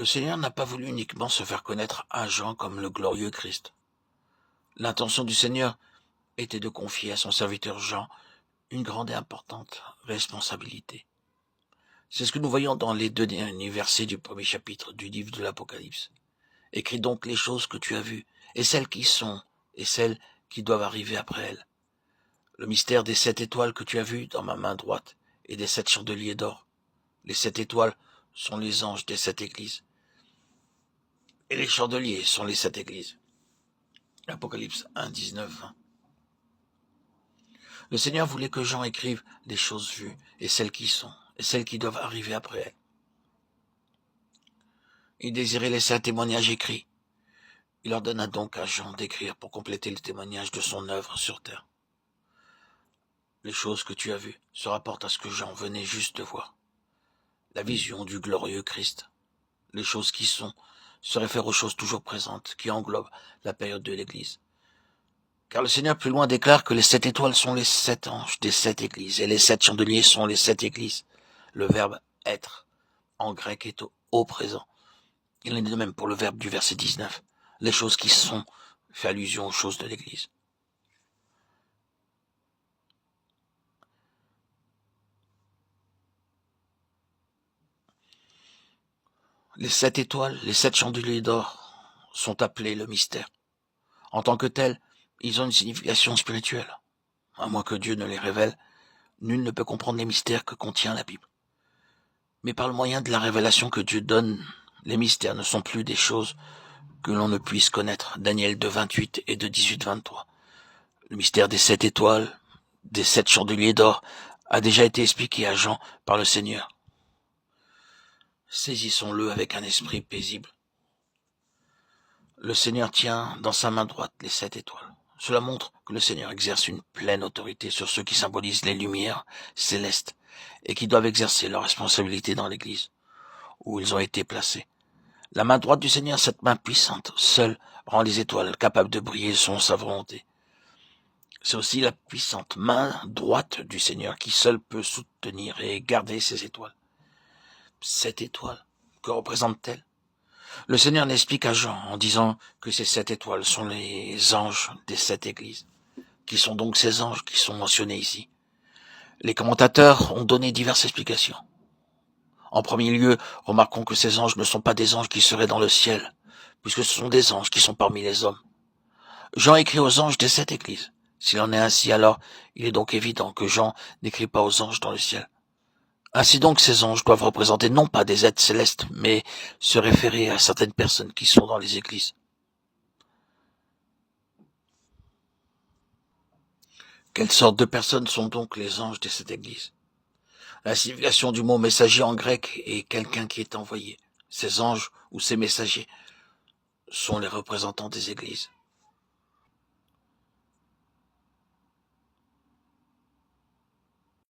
Le Seigneur n'a pas voulu uniquement se faire connaître à Jean comme le glorieux Christ. L'intention du Seigneur était de confier à son serviteur Jean une grande et importante responsabilité. C'est ce que nous voyons dans les 2 derniers versets du 1er chapitre du livre de l'Apocalypse. Écris donc les choses que tu as vues, et celles qui sont, et celles qui doivent arriver après elles. Le mystère des 7 étoiles que tu as vues dans ma main droite, et des 7 chandeliers d'or. Les 7 étoiles sont les anges des 7 églises. Et les chandeliers sont les 7 églises. Apocalypse 1, 19, 20. Le Seigneur voulait que Jean écrive les choses vues, et celles qui sont, et celles qui doivent arriver après elles. Il désirait laisser un témoignage écrit. Il ordonna donc à Jean d'écrire pour compléter le témoignage de son œuvre sur terre. Les choses que tu as vues se rapportent à ce que Jean venait juste de voir. La vision du glorieux Christ. Les choses qui sont se réfèrent aux choses toujours présentes, qui englobent la période de l'Église. Car le Seigneur plus loin déclare que les 7 étoiles sont les 7 anges des 7 églises, et les 7 chandeliers sont les 7 églises. Le verbe être, en grec, est au présent. Il en est de même pour le verbe du verset 19. Les choses qui sont fait allusion aux choses de l'Église. Les 7 étoiles, les 7 chandeliers d'or sont appelés le mystère. En tant que tels, ils ont une signification spirituelle. À moins que Dieu ne les révèle, nul ne peut comprendre les mystères que contient la Bible. Mais par le moyen de la révélation que Dieu donne, les mystères ne sont plus des choses que l'on ne puisse connaître. Daniel 2, 28 et de 18, 23. Le mystère des 7 étoiles, des 7 chandeliers d'or, a déjà été expliqué à Jean par le Seigneur. Saisissons-le avec un esprit paisible. Le Seigneur tient dans sa main droite les 7 étoiles. Cela montre que le Seigneur exerce une pleine autorité sur ceux qui symbolisent les lumières célestes et qui doivent exercer leur responsabilité dans l'Église, où ils ont été placés. La main droite du Seigneur, cette main puissante, seule rend les étoiles capables de briller selon sa volonté. C'est aussi la puissante main droite du Seigneur qui seule peut soutenir et garder ces étoiles. 7 étoiles, que représentent-elles? Le Seigneur l'explique à Jean en disant que ces 7 étoiles sont les anges des 7 églises. Qui sont donc ces anges qui sont mentionnés ici? Les commentateurs ont donné diverses explications. En premier lieu, remarquons que ces anges ne sont pas des anges qui seraient dans le ciel, puisque ce sont des anges qui sont parmi les hommes. Jean écrit aux anges des 7 églises. S'il en est ainsi, alors il est donc évident que Jean n'écrit pas aux anges dans le ciel. Ainsi donc, ces anges doivent représenter non pas des êtres célestes, mais se référer à certaines personnes qui sont dans les églises. Quelle sorte de personnes sont donc les anges de cette église? La signification du mot messager en grec est quelqu'un qui est envoyé. Ces anges ou ces messagers sont les représentants des églises.